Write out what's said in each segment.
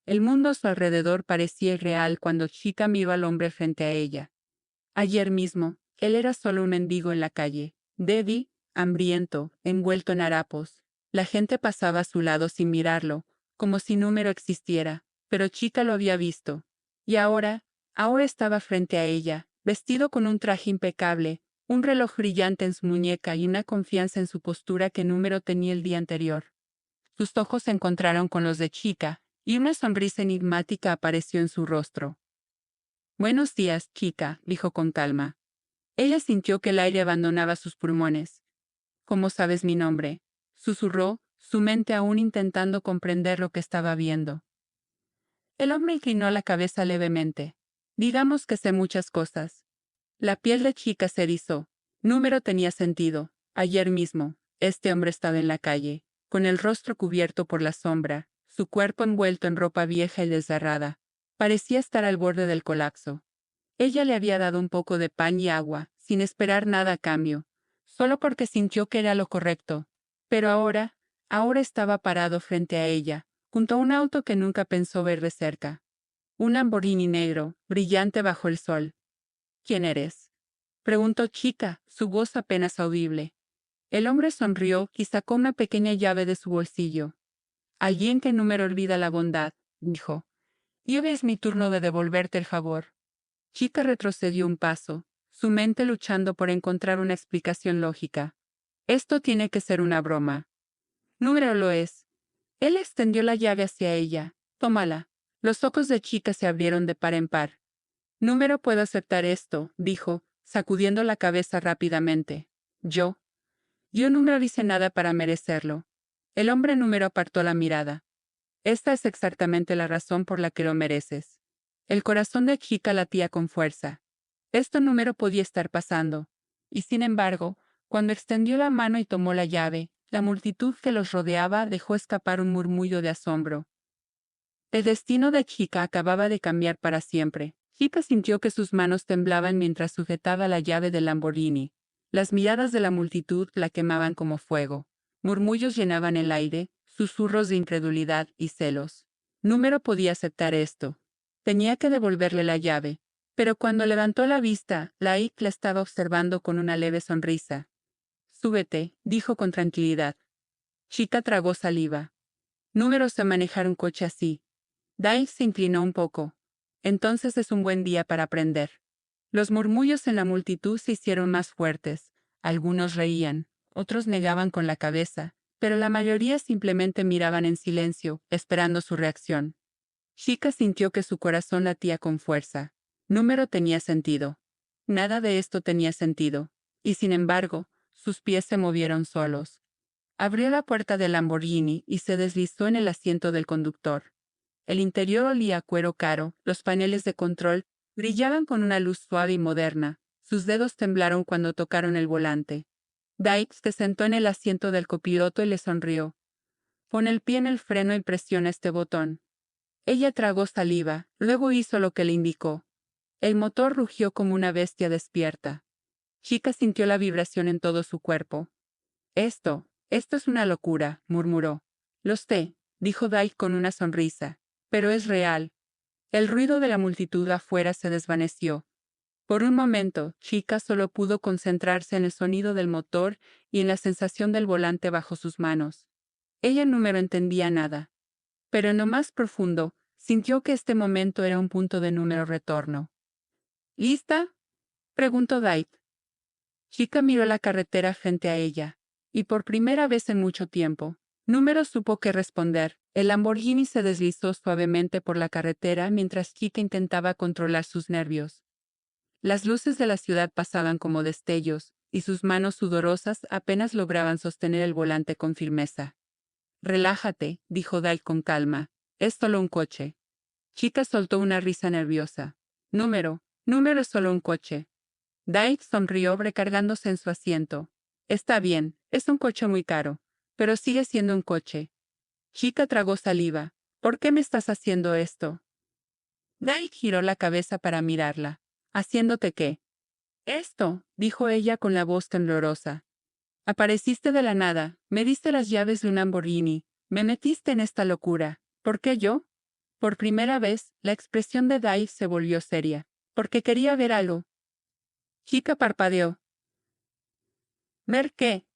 El mundo a su alrededor parecía irreal cuando Chica miró al hombre frente a ella. Ayer mismo, él era solo un mendigo en la calle, débil, hambriento, envuelto en harapos. La gente pasaba a su lado sin mirarlo, como si Número existiera, pero Chica lo había visto. Y ahora estaba frente a ella, vestido con un traje impecable, un reloj brillante en su muñeca y una confianza en su postura que Número tenía el día anterior. Sus ojos se encontraron con los de Chica, y una sonrisa enigmática apareció en su rostro. «Buenos días, Chica», dijo con calma. Ella sintió que el aire abandonaba sus pulmones. «¿Cómo sabes mi nombre?», susurró, su mente aún intentando comprender lo que estaba viendo. El hombre inclinó la cabeza levemente. «Digamos que sé muchas cosas». La piel de Chica se erizó. Número tenía sentido. Ayer mismo, este hombre estaba en la calle, con el rostro cubierto por la sombra, su cuerpo envuelto en ropa vieja y desgarrada. Parecía estar al borde del colapso. Ella le había dado un poco de pan y agua, sin esperar nada a cambio, solo porque sintió que era lo correcto. Pero ahora estaba parado frente a ella, junto a un auto que nunca pensó ver de cerca. Un Lamborghini negro, brillante bajo el sol. «¿Quién eres?», preguntó Chica, su voz apenas audible. El hombre sonrió y sacó una pequeña llave de su bolsillo. «Alguien que Número olvida la bondad», dijo. «Y hoy es mi turno de devolverte el favor». Chica retrocedió un paso, su mente luchando por encontrar una explicación lógica. «Esto tiene que ser una broma». «Número lo es». Él extendió la llave hacia ella. «Tómala». Los ojos de Chica se abrieron de par en par. «Número puedo aceptar esto», dijo, sacudiendo la cabeza rápidamente. Yo no hice nada para merecerlo». El hombre Número apartó la mirada. «Esta es exactamente la razón por la que lo mereces». El corazón de Chica latía con fuerza. Esto Número podía estar pasando. Y sin embargo, cuando extendió la mano y tomó la llave, la multitud que los rodeaba dejó escapar un murmullo de asombro. El destino de Chica acababa de cambiar para siempre. Chica sintió que sus manos temblaban mientras sujetaba la llave del Lamborghini. Las miradas de la multitud la quemaban como fuego. Murmullos llenaban el aire, susurros de incredulidad y celos. Número podía aceptar esto. Tenía que devolverle la llave. Pero cuando levantó la vista, Laik la estaba observando con una leve sonrisa. «Súbete», dijo con tranquilidad. Chica tragó saliva. Número sé manejar un coche así. Dai se inclinó un poco. «Entonces es un buen día para aprender». Los murmullos en la multitud se hicieron más fuertes. Algunos reían, otros negaban con la cabeza, pero la mayoría simplemente miraban en silencio, esperando su reacción. Chica sintió que su corazón latía con fuerza. Número tenía sentido. Nada de esto tenía sentido. Y sin embargo, sus pies se movieron solos. Abrió la puerta del Lamborghini y se deslizó en el asiento del conductor. El interior olía a cuero caro, los paneles de control brillaban con una luz suave y moderna. Sus dedos temblaron cuando tocaron el volante. Dykes se sentó en el asiento del copiloto y le sonrió. «Pon el pie en el freno y presiona este botón». Ella tragó saliva, luego hizo lo que le indicó. El motor rugió como una bestia despierta. Chica sintió la vibración en todo su cuerpo. «Esto es una locura», murmuró. «Lo sé», dijo Dykes con una sonrisa. «Pero es real». El ruido de la multitud afuera se desvaneció. Por un momento, Chica solo pudo concentrarse en el sonido del motor y en la sensación del volante bajo sus manos. Ella no entendía nada. Pero en lo más profundo, sintió que este momento era un punto de número retorno. «¿Lista?», preguntó Dykes. Chica miró la carretera frente a ella. Y por primera vez en mucho tiempo, Número supo qué responder. El Lamborghini se deslizó suavemente por la carretera mientras Chica intentaba controlar sus nervios. Las luces de la ciudad pasaban como destellos, y sus manos sudorosas apenas lograban sostener el volante con firmeza. «Relájate», dijo Dal con calma. «Es solo un coche». Chica soltó una risa nerviosa. Número es solo un coche». Dal sonrió recargándose en su asiento. «Está bien, es un coche muy caro, pero sigue siendo un coche». Chica tragó saliva. «¿Por qué me estás haciendo esto?». Dal giró la cabeza para mirarla. «¿Haciéndote qué?». «Esto», dijo ella con la voz temblorosa. «Apareciste de la nada, me diste las llaves de un Lamborghini, me metiste en esta locura. ¿Por qué yo?». Por primera vez, la expresión de Dai se volvió seria, porque quería ver algo. Chica parpadeó. ¿Ver qué?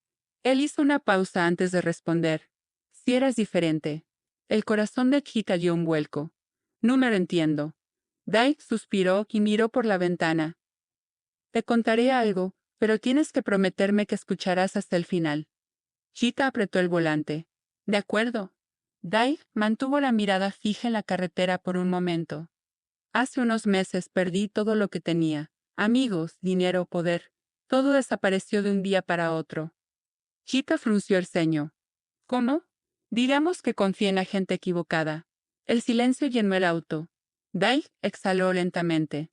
Él hizo una pausa antes de responder. Si eras diferente. El corazón de Chica dio un vuelco. No me lo entiendo. Dai suspiró y miró por la ventana. Te contaré algo, pero tienes que prometerme que escucharás hasta el final. Chica apretó el volante. De acuerdo. Dai mantuvo la mirada fija en la carretera por un momento. Hace unos meses perdí todo lo que tenía. Amigos, dinero, poder. Todo desapareció de un día para otro. Chica frunció el ceño. ¿Cómo? Digamos que confié en la gente equivocada. El silencio llenó el auto. Dai exhaló lentamente.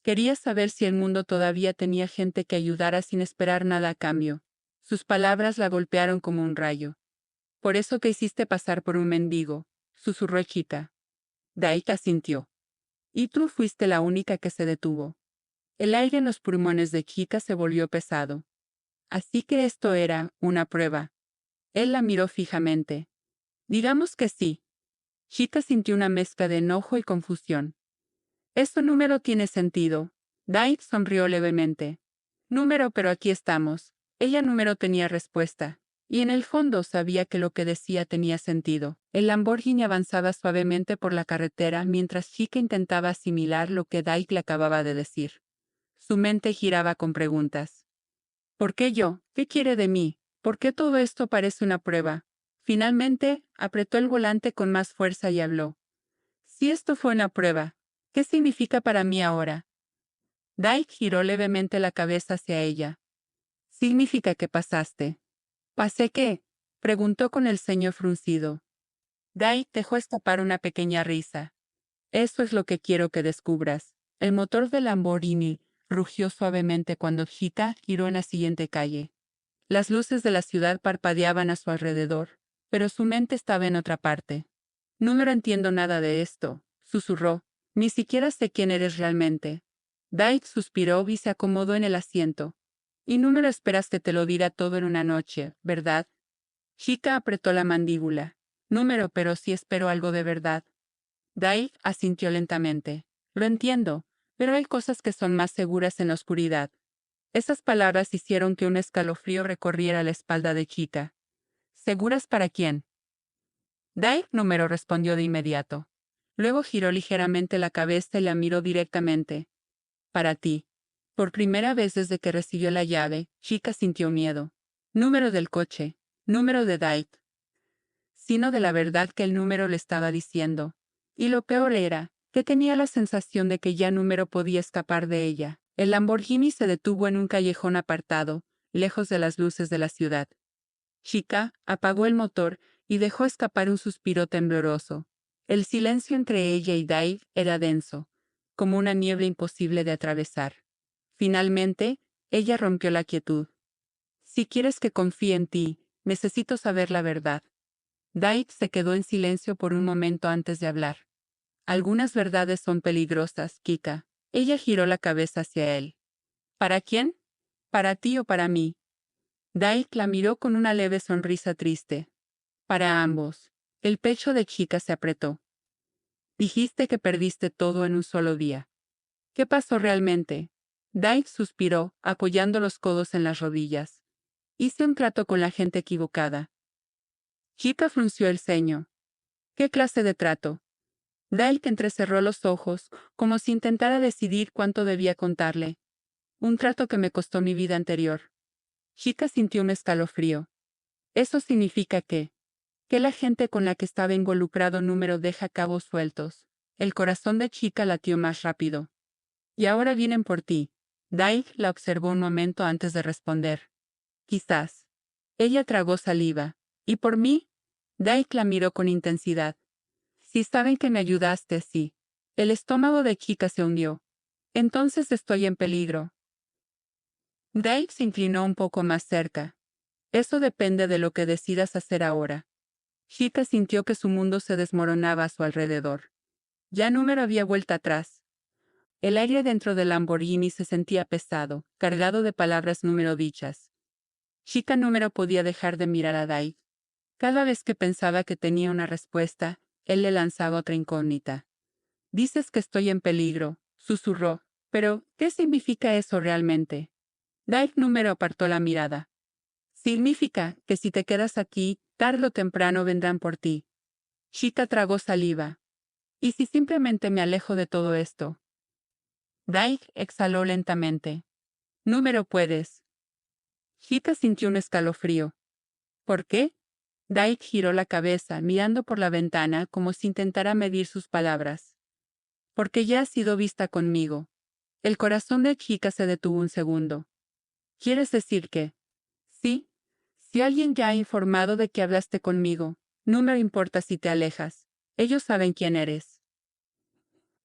Quería saber si el mundo todavía tenía gente que ayudara sin esperar nada a cambio. Sus palabras la golpearon como un rayo. Por eso te hiciste pasar por un mendigo, susurró Chica. Dai asintió. Y tú fuiste la única que se detuvo. El aire en los pulmones de Chica se volvió pesado. Así que esto era una prueba. Él la miró fijamente. Digamos que sí. Chica sintió una mezcla de enojo y confusión. Este número tiene sentido. Dai sonrió levemente. Número, pero aquí estamos. Ella número tenía respuesta. Y en el fondo sabía que lo que decía tenía sentido. El Lamborghini avanzaba suavemente por la carretera mientras Chica intentaba asimilar lo que Dai le acababa de decir. Su mente giraba con preguntas. ¿Por qué yo? ¿Qué quiere de mí? ¿Por qué todo esto parece una prueba? Finalmente, apretó el volante con más fuerza y habló. Si esto fue una prueba, ¿qué significa para mí ahora? Dai giró levemente la cabeza hacia ella. Significa que pasaste. ¿Pasé qué? Preguntó con el ceño fruncido. Dai dejó escapar una pequeña risa. Eso es lo que quiero que descubras. El motor del Lamborghini rugió suavemente cuando Chica giró en la siguiente calle. Las luces de la ciudad parpadeaban a su alrededor, pero su mente estaba en otra parte. No entiendo nada de esto, susurró. Ni siquiera sé quién eres realmente. Dai suspiró y se acomodó en el asiento. Y no me lo esperas que te lo dirá todo en una noche, ¿verdad? Chica apretó la mandíbula. Número, pero sí espero algo de verdad. Dai asintió lentamente. Lo entiendo, pero hay cosas que son más seguras en la oscuridad. Esas palabras hicieron que un escalofrío recorriera la espalda de Chica. ¿Seguras para quién? Dai número respondió de inmediato. Luego giró ligeramente la cabeza y la miró directamente. Para ti. Por primera vez desde que recibió la llave, Chica sintió miedo. Número del coche. Número de Dai. Sino de la verdad que el número le estaba diciendo. Y lo peor era, que tenía la sensación de que ya número podía escapar de ella. El Lamborghini se detuvo en un callejón apartado, lejos de las luces de la ciudad. Chica apagó el motor y dejó escapar un suspiro tembloroso. El silencio entre ella y Dave era denso, como una niebla imposible de atravesar. Finalmente, ella rompió la quietud. Si quieres que confíe en ti, necesito saber la verdad. Dave se quedó en silencio por un momento antes de hablar. Algunas verdades son peligrosas, Kika. Ella giró la cabeza hacia él. ¿Para quién? ¿Para ti o para mí? Dai la miró con una leve sonrisa triste. Para ambos. El pecho de Chica se apretó. Dijiste que perdiste todo en un solo día. ¿Qué pasó realmente? Dai suspiró, apoyando los codos en las rodillas. Hice un trato con la gente equivocada. Chica frunció el ceño. ¿Qué clase de trato? Dai entrecerró los ojos, como si intentara decidir cuánto debía contarle. Un trato que me costó mi vida anterior. Chica sintió un escalofrío. Eso significa que la gente con la que estaba involucrado número deja cabos sueltos. El corazón de Chica latió más rápido. Y ahora vienen por ti. Dai la observó un momento antes de responder. Quizás. Ella tragó saliva. ¿Y por mí? Dai la miró con intensidad. Si saben que me ayudaste, sí. El estómago de Chica se hundió. Entonces estoy en peligro. Dai se inclinó un poco más cerca. Eso depende de lo que decidas hacer ahora. Chica sintió que su mundo se desmoronaba a su alrededor. Ya número había vuelta atrás. El aire dentro del Lamborghini se sentía pesado, cargado de palabras número dichas. Chica número podía dejar de mirar a Dai. Cada vez que pensaba que tenía una respuesta, él le lanzaba otra incógnita. Dices que estoy en peligro, susurró. Pero, ¿qué significa eso realmente? Dave número apartó la mirada. Significa que si te quedas aquí, tarde o temprano vendrán por ti. Chica tragó saliva. ¿Y si simplemente me alejo de todo esto? Dave exhaló lentamente. Número puedes. Chica sintió un escalofrío. ¿Por qué? Dave giró la cabeza, mirando por la ventana como si intentara medir sus palabras. Porque ya has sido vista conmigo. El corazón de Chica se detuvo un segundo. ¿Quieres decir que? Sí. Si alguien ya ha informado de que hablaste conmigo, no me importa si te alejas. Ellos saben quién eres.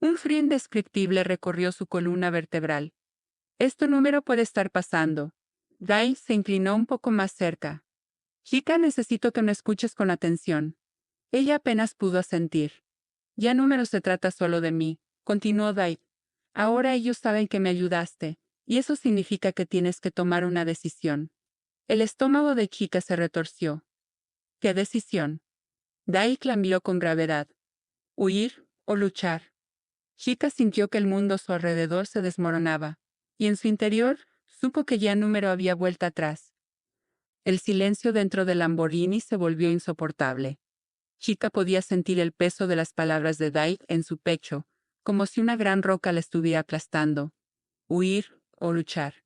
Un frío indescriptible recorrió su columna vertebral. Esto número puede estar pasando. Guy se inclinó un poco más cerca. Chica, necesito que me escuches con atención. Ella apenas pudo asentir. Ya número se trata solo de mí, continuó Dave. Ahora ellos saben que me ayudaste, y eso significa que tienes que tomar una decisión. El estómago de Chica se retorció. ¿Qué decisión? Dave la miró con gravedad. ¿Huir o luchar? Chica sintió que el mundo a su alrededor se desmoronaba, y en su interior supo que ya número había vuelta atrás. El silencio dentro del Lamborghini se volvió insoportable. Chica podía sentir el peso de las palabras de Dave en su pecho, como si una gran roca la estuviera aplastando. Huir o luchar.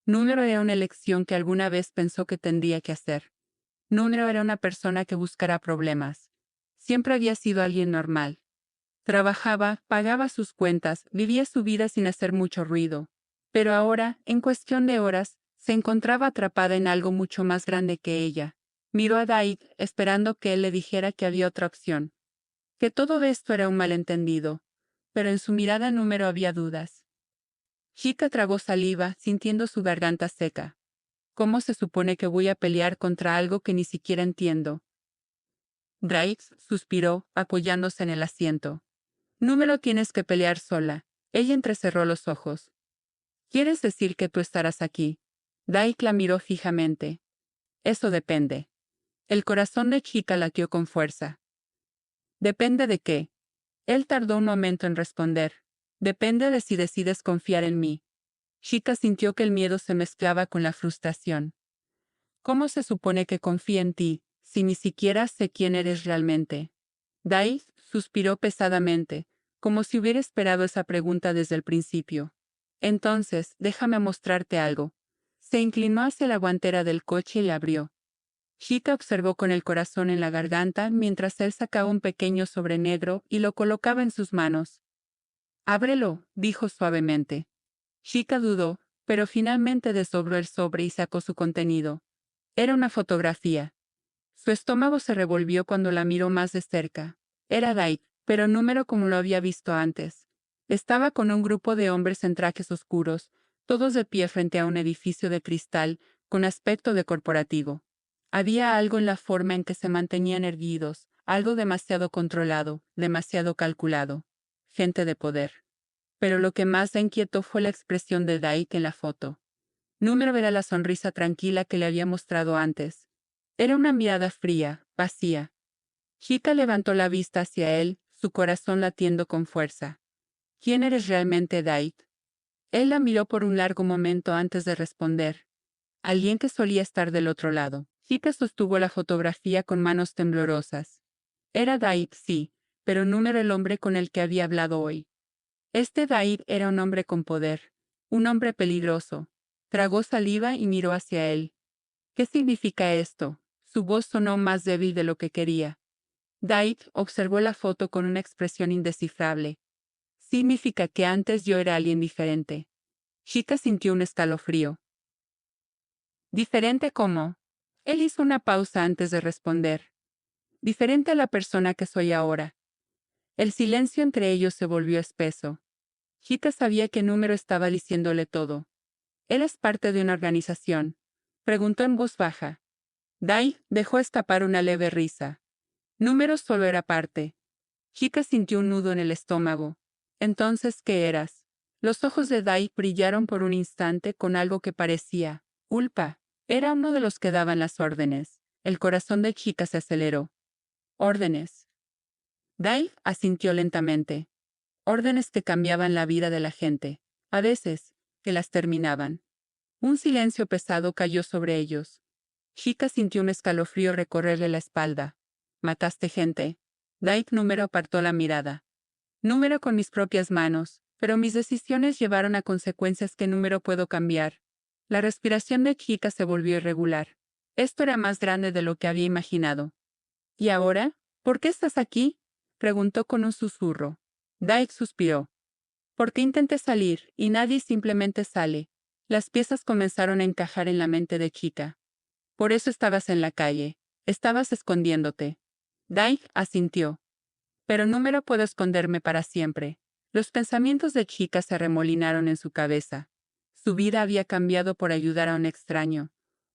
Número era una elección que alguna vez pensó que tendría que hacer. Número era una persona que buscara problemas. Siempre había sido alguien normal. Trabajaba, pagaba sus cuentas, vivía su vida sin hacer mucho ruido. Pero ahora, en cuestión de horas, se encontraba atrapada en algo mucho más grande que ella. Miró a Dave, esperando que él le dijera que había otra opción. Que todo esto era un malentendido. Pero en su mirada número había dudas. Chica tragó saliva, sintiendo su garganta seca. ¿Cómo se supone que voy a pelear contra algo que ni siquiera entiendo? Dave suspiró, apoyándose en el asiento. Número tienes que pelear sola. Ella entrecerró los ojos. ¿Quieres decir que tú estarás aquí? Dave la miró fijamente. Eso depende. El corazón de Chica latió con fuerza. ¿Depende de qué? Él tardó un momento en responder. Depende de si decides confiar en mí. Chica sintió que el miedo se mezclaba con la frustración. ¿Cómo se supone que confíe en ti, si ni siquiera sé quién eres realmente? Dave suspiró pesadamente, como si hubiera esperado esa pregunta desde el principio. Entonces, déjame mostrarte algo. Se inclinó hacia la guantera del coche y la abrió. Chica observó con el corazón en la garganta mientras él sacaba un pequeño sobre negro y lo colocaba en sus manos. Ábrelo, dijo suavemente. Chica dudó, pero finalmente desdobló el sobre y sacó su contenido. Era una fotografía. Su estómago se revolvió cuando la miró más de cerca. Era Dave, pero número como lo había visto antes. Estaba con un grupo de hombres en trajes oscuros, todos de pie frente a un edificio de cristal, con aspecto de corporativo. Había algo en la forma en que se mantenían erguidos, algo demasiado controlado, demasiado calculado. Gente de poder. Pero lo que más la inquietó fue la expresión de Dave en la foto. Número era la sonrisa tranquila que le había mostrado antes. Era una mirada fría, vacía. Chica levantó la vista hacia él, su corazón latiendo con fuerza. ¿Quién eres realmente, Dave? Él la miró por un largo momento antes de responder. Alguien que solía estar del otro lado. Chica sostuvo la fotografía con manos temblorosas. Era Dave, sí, pero no era el hombre con el que había hablado hoy. Este Dave era un hombre con poder, un hombre peligroso. Tragó saliva y miró hacia él. ¿Qué significa esto? Su voz sonó más débil de lo que quería. Dave observó la foto con una expresión indescifrable. Significa que antes yo era alguien diferente. Chica sintió un escalofrío. ¿Diferente cómo? Él hizo una pausa antes de responder. Diferente a la persona que soy ahora. El silencio entre ellos se volvió espeso. Chica sabía qué número estaba diciéndole todo. ¿Eres parte de una organización? Preguntó en voz baja. Dai dejó escapar una leve risa. Número solo era parte. Chica sintió un nudo en el estómago. Entonces, ¿qué eras? Los ojos de Dai brillaron por un instante con algo que parecía culpa. Era uno de los que daban las órdenes. El corazón de Chica se aceleró. Órdenes. Dave asintió lentamente. Órdenes que cambiaban la vida de la gente. A veces, que las terminaban. Un silencio pesado cayó sobre ellos. Chica sintió un escalofrío recorrerle la espalda. ¿Mataste gente? Dave número apartó la mirada. Número con mis propias manos, pero mis decisiones llevaron a consecuencias que número puedo cambiar. La respiración de Chica se volvió irregular. Esto era más grande de lo que había imaginado. ¿Y ahora? ¿Por qué estás aquí? Preguntó con un susurro. Dave suspiró. Porque intenté salir, y nadie simplemente sale. Las piezas comenzaron a encajar en la mente de Chica. Por eso estabas en la calle. Estabas escondiéndote. Dave asintió. Pero no me lo puedo esconderme para siempre. Los pensamientos de Chica se arremolinaron en su cabeza. Su vida había cambiado por ayudar a un extraño.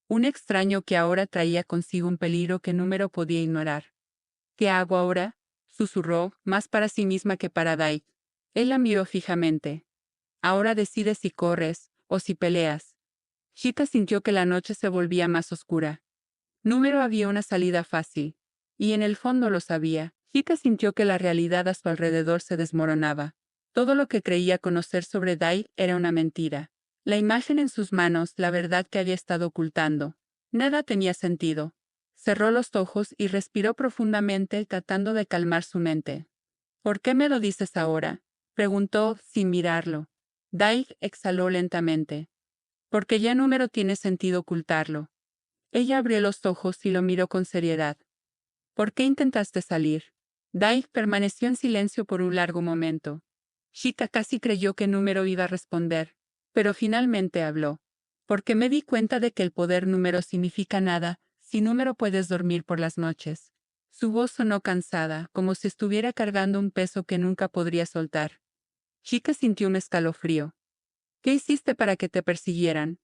Un extraño que ahora traía consigo un peligro que Número podía ignorar. ¿Qué hago ahora? Susurró, más para sí misma que para Dave. Él la miró fijamente. Ahora decides si corres o si peleas. Chica sintió que la noche se volvía más oscura. Número había una salida fácil. Y en el fondo lo sabía. Chica sintió que la realidad a su alrededor se desmoronaba. Todo lo que creía conocer sobre Dave era una mentira. La imagen en sus manos, la verdad que había estado ocultando. Nada tenía sentido. Cerró los ojos y respiró profundamente tratando de calmar su mente. ¿Por qué me lo dices ahora? Preguntó sin mirarlo. Dave exhaló lentamente. Porque ya número tiene sentido ocultarlo. Ella abrió los ojos y lo miró con seriedad. ¿Por qué intentaste salir? Dave permaneció en silencio por un largo momento. Chica casi creyó que número iba a responder, pero finalmente habló. Porque me di cuenta de que el poder número significa nada, si número puedes dormir por las noches. Su voz sonó cansada, como si estuviera cargando un peso que nunca podría soltar. Chica sintió un escalofrío. ¿Qué hiciste para que te persiguieran?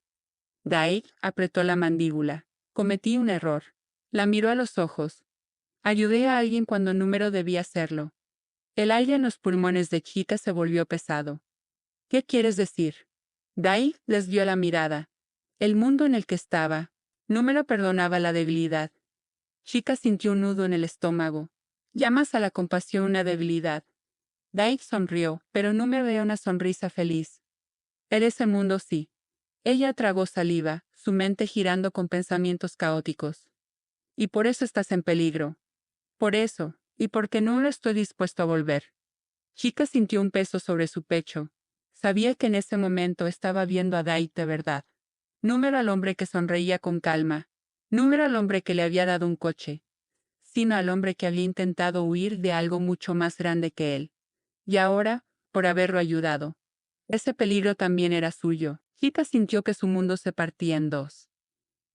Dave apretó la mandíbula. Cometí un error. La miró a los ojos. Ayudé a alguien cuando número debía hacerlo. El aire en los pulmones de Chica se volvió pesado. ¿Qué quieres decir? Dave desvió la mirada. El mundo en el que estaba. Número perdonaba la debilidad. Chica sintió un nudo en el estómago. ¿Llamas a la compasión una debilidad? Dave sonrió, pero Número dio una sonrisa feliz. Eres el mundo, sí. Ella tragó saliva, su mente girando con pensamientos caóticos. Y por eso estás en peligro. Por eso, y porque no estoy dispuesto a volver. Chica sintió un peso sobre su pecho. Sabía que en ese momento estaba viendo a Dave de verdad. Número al hombre que sonreía con calma. Número al hombre que le había dado un coche. Sino al hombre que había intentado huir de algo mucho más grande que él. Y ahora, por haberlo ayudado. Ese peligro también era suyo. Chica sintió que su mundo se partía en dos.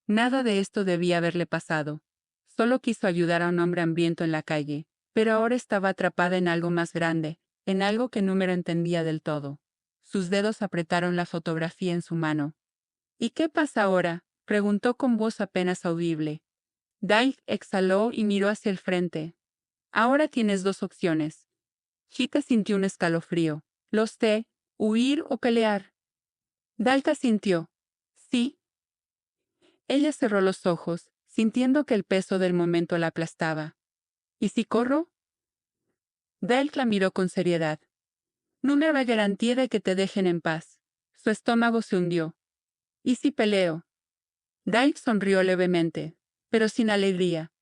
Nada de esto debía haberle pasado. Solo quiso ayudar a un hombre hambriento en la calle, pero ahora estaba atrapada en algo más grande, en algo que Número entendía del todo. Sus dedos apretaron la fotografía en su mano. ¿Y qué pasa ahora? Preguntó con voz apenas audible. Dave exhaló y miró hacia el frente. Ahora tienes dos opciones. Chica sintió un escalofrío. Los sé, huir o pelear. Dave sintió. Sí. Ella cerró los ojos, sintiendo que el peso del momento la aplastaba. ¿Y si corro? Dale la miró con seriedad. No me habrá garantía de que te dejen en paz. Su estómago se hundió. ¿Y si peleo? Dale sonrió levemente, pero sin alegría.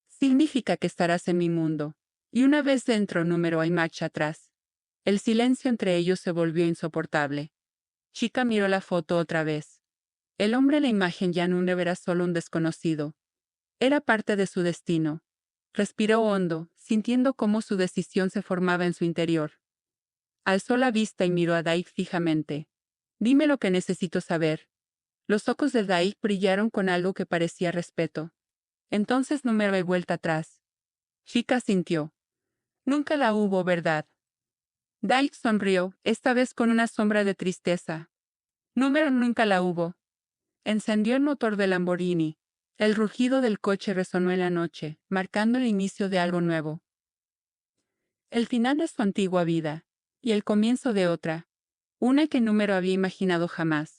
Significa que estarás en mi mundo. Y una vez dentro número hay marcha atrás. El silencio entre ellos se volvió insoportable. Chica miró la foto otra vez. El hombre en la imagen ya no era solo un desconocido. Era parte de su destino. Respiró hondo, sintiendo cómo su decisión se formaba en su interior. Alzó la vista y miró a Dave fijamente. Dime lo que necesito saber. Los ojos de Dave brillaron con algo que parecía respeto. Entonces no me doy vuelta atrás. Chica sintió. Nunca la hubo, ¿verdad? Dave sonrió, esta vez con una sombra de tristeza. Número nunca la hubo. Encendió el motor del Lamborghini. El rugido del coche resonó en la noche, marcando el inicio de algo nuevo. El final de su antigua vida. Y el comienzo de otra. Una que Número había imaginado jamás.